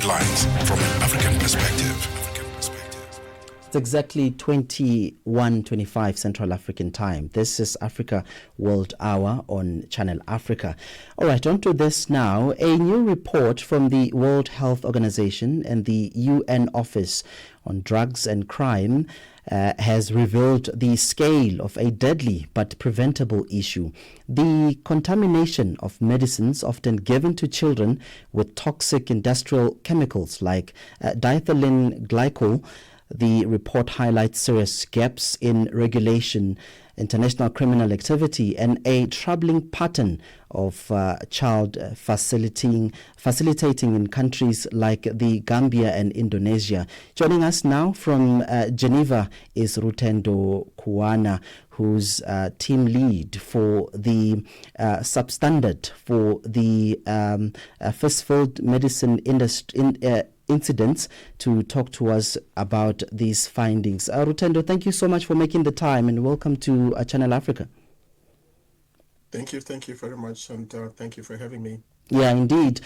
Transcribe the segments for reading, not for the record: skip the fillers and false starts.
Headlines from an African perspective. It's exactly 21:25 Central African Time. This is Africa World Hour on Channel Africa. All right, on to this now. A new report from the World Health Organization and the UN Office on Drugs and Crime has revealed the scale of a deadly but preventable issue. The contamination of medicines often given to children with toxic industrial chemicals like diethylene glycol. The report highlights serious gaps in regulation, international criminal activity, and a troubling pattern of child facilitating in countries like the Gambia and Indonesia. Joining us now from Geneva is Rutendo Kuwana, who's team lead for the Substandard for the first-field medicine incidents, to talk to us about these findings. Rutendo, thank you so much for making the time and welcome to Channel Africa. Thank you very much, and thank you for having me. Yeah, indeed.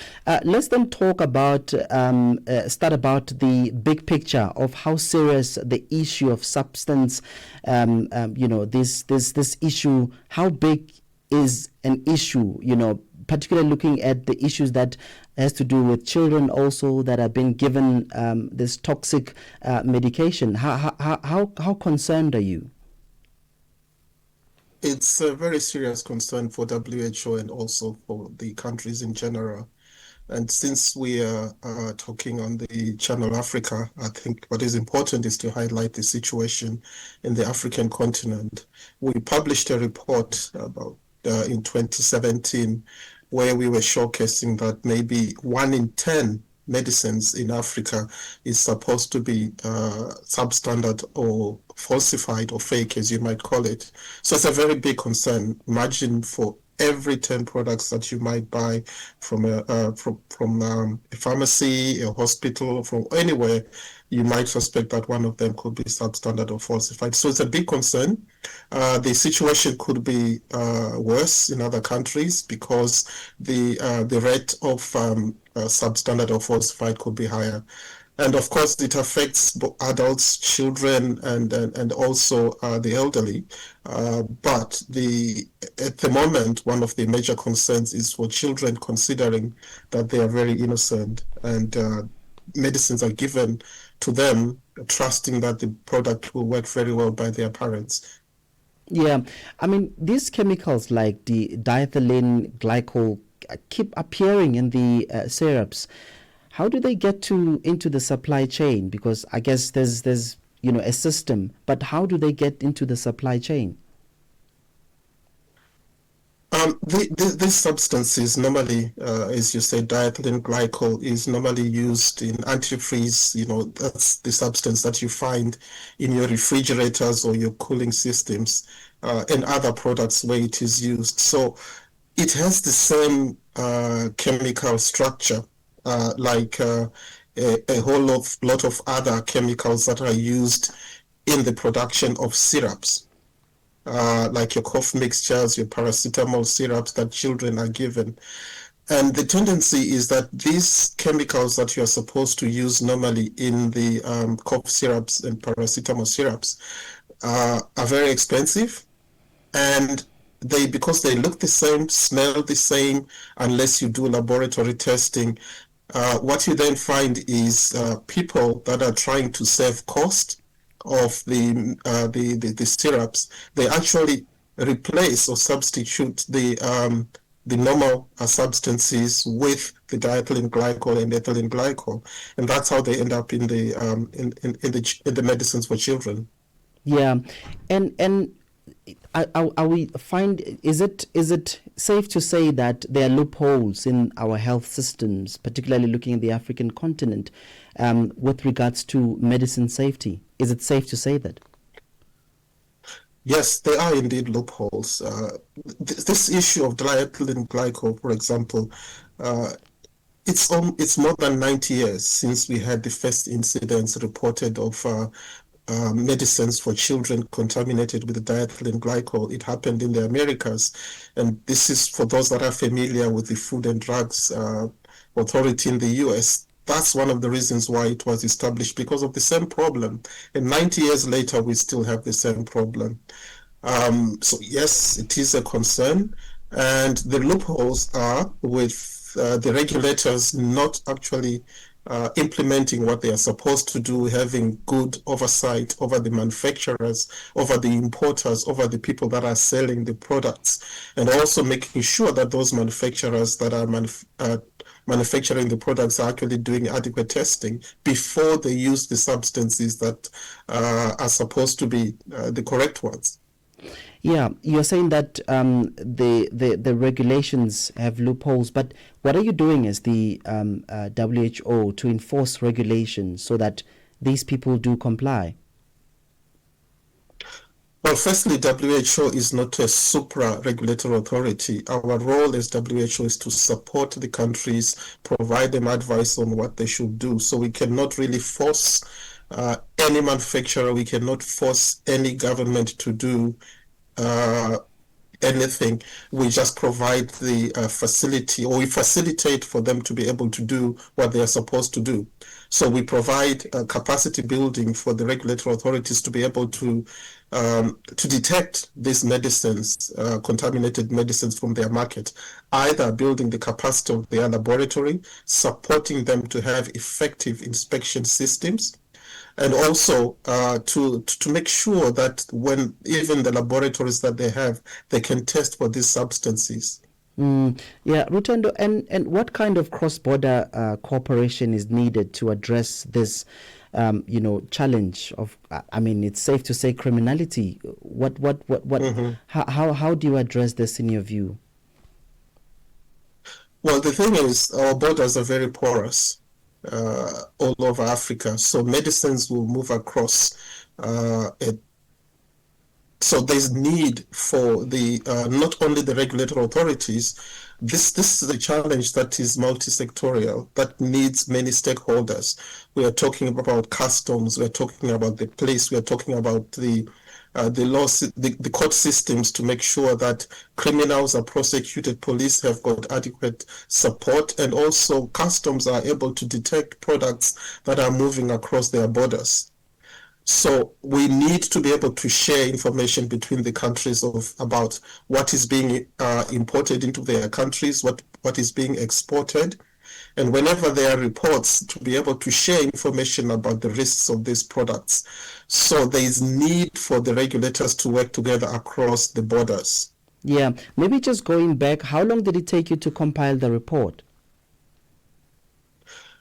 Let's then talk about, start about the big picture of how serious the issue of substance, this issue, how big is an issue, particularly looking at the issues that has to do with children also that are being given this toxic medication. How concerned are you? It's a very serious concern for WHO and also for the countries in general. And since we are talking on the Channel Africa, I think what is important is to highlight the situation in the African continent. We published a report about in 2017 where we were showcasing that maybe 1 in 10 medicines in Africa is supposed to be substandard or falsified or fake, as you might call it. So it's a very big concern. Imagine for every 10 products that you might buy from a pharmacy, a hospital, from anywhere, you might suspect that one of them could be substandard or falsified. So it's a big concern. The situation could be worse in other countries because the rate of substandard or falsified could be higher. And of course, it affects adults, children, and also the elderly. But at the moment, one of the major concerns is for children, considering that they are very innocent and medicines are given to them, trusting that the product will work very well by their parents. Yeah, I mean, these chemicals like the diethylene glycol keep appearing in the syrups. How do they get into the supply chain? Because I guess there's a system, but how do they get into the supply chain? These substances normally, as you say, diethylene glycol is normally used in antifreeze. That's the substance that you find in your refrigerators or your cooling systems and other products where it is used. So it has the same chemical structure like a whole lot of other chemicals that are used in the production of syrups. Like your cough mixtures, your paracetamol syrups that children are given. And the tendency is that these chemicals that you are supposed to use normally in the cough syrups and paracetamol syrups are very expensive. And because they look the same, smell the same, unless you do laboratory testing, what you then find is people that are trying to save cost of the syrups, they actually replace or substitute the normal substances with the diethylene glycol and ethylene glycol, and that's how they end up in the medicines for children. Yeah, and are we is it safe to say that there are loopholes in our health systems, particularly looking at the African continent, with regards to medicine safety? Is it safe to say that? Yes, there are indeed loopholes. This issue of diethylene glycol, for example, it's more than 90 years since we had the first incidents reported of medicines for children contaminated with diethylene glycol. It happened in the Americas, and this is for those that are familiar with the Food and Drugs Authority in the US. That's one of the reasons why it was established, because of the same problem. And 90 years later, we still have the same problem. So yes, it is a concern. And the loopholes are with the regulators not actually implementing what they are supposed to do, having good oversight over the manufacturers, over the importers, over the people that are selling the products, and also making sure that those manufacturers that are manufacturing the products are actually doing adequate testing before they use the substances that are supposed to be the correct ones. Yeah, you're saying that the regulations have loopholes, but what are you doing as the WHO to enforce regulations so that these people do comply? Well, firstly, WHO is not a supra-regulatory authority. Our role as WHO is to support the countries, provide them advice on what they should do. So we cannot really force any manufacturer, we cannot force any government to do anything. We just provide the facility, or we facilitate for them to be able to do what they are supposed to do. So we provide capacity building for the regulatory authorities to be able to detect these medicines, contaminated medicines from their market, either building the capacity of their laboratory, supporting them to have effective inspection systems, and also to make sure that when even the laboratories that they have, they can test for these substances. Yeah, Rutendo, and what kind of cross-border cooperation is needed to address this, challenge of? I mean, it's safe to say criminality. What? Mm-hmm. How do you address this in your view? Well, the thing is, our borders are very porous all over Africa, so medicines will move across. So there's need for the not only the regulatory authorities. This is a challenge that is multi-sectorial, that needs many stakeholders. We are talking about customs. We are talking about the police. We are talking about the court systems to make sure that criminals are prosecuted, police have got adequate support, and also customs are able to detect products that are moving across their borders. So we need to be able to share information between the countries about what is being imported into their countries, what is being exported. And whenever there are reports, to be able to share information about the risks of these products. So there is need for the regulators to work together across the borders. Yeah, maybe just going back, how long did it take you to compile the report?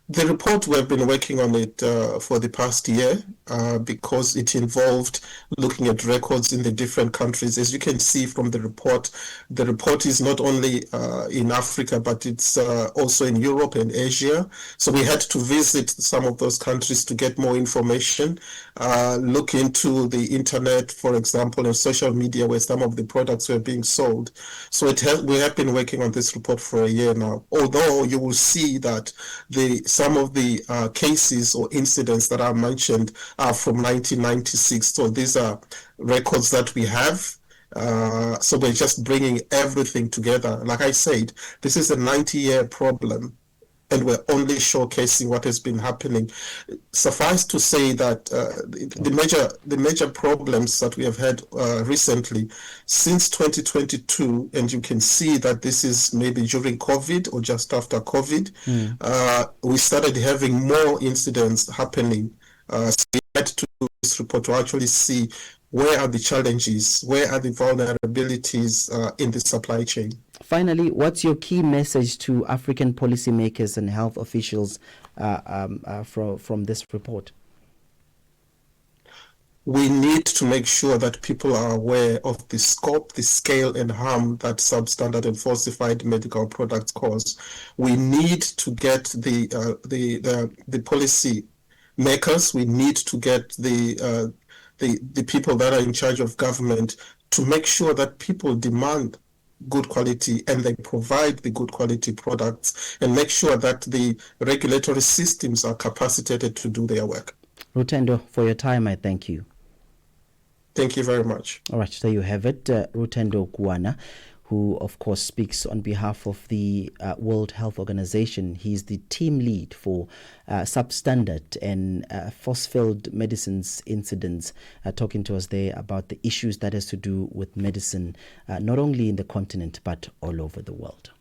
The report, we've been working on it for the past year because it involved looking at records in the different countries. As you can see from the report is not only in Africa, but it's also in Europe and Asia. So we had to visit some of those countries to get more information, look into the internet, for example, and social media where some of the products were being sold. So we have been working on this report for a year now, although you will see that some of the cases or incidents that are mentioned are from 1996. So these are records that we have. So we're just bringing everything together. Like I said, this is a 90-year problem, and we're only showcasing what has been happening. Suffice to say that the major problems that we have had recently since 2022, and you can see that this is maybe during COVID or just after COVID, we started having more incidents happening. So we had to do this report to actually see where are the challenges, where are the vulnerabilities in the supply chain. Finally, what's your key message to African policymakers and health officials from this report? We need to make sure that people are aware of the scope, the scale, and harm that substandard and falsified medical products cause. We need to get the policy makers. We need to get the people that are in charge of government to make sure that people demand good quality and they provide the good quality products, and make sure that the regulatory systems are capacitated to do their work. Rutendo, for your time, I thank you. Thank you very much. All right, there you have it. Rutendo Kuwana, who, of course, speaks on behalf of the World Health Organization. He's the team lead for Substandard and falsified medicines incidents, talking to us there about the issues that has to do with medicine, not only in the continent, but all over the world.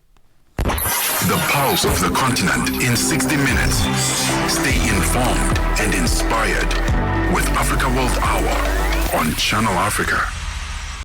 The pulse of the continent in 60 minutes. Stay informed and inspired with Africa World Hour on Channel Africa.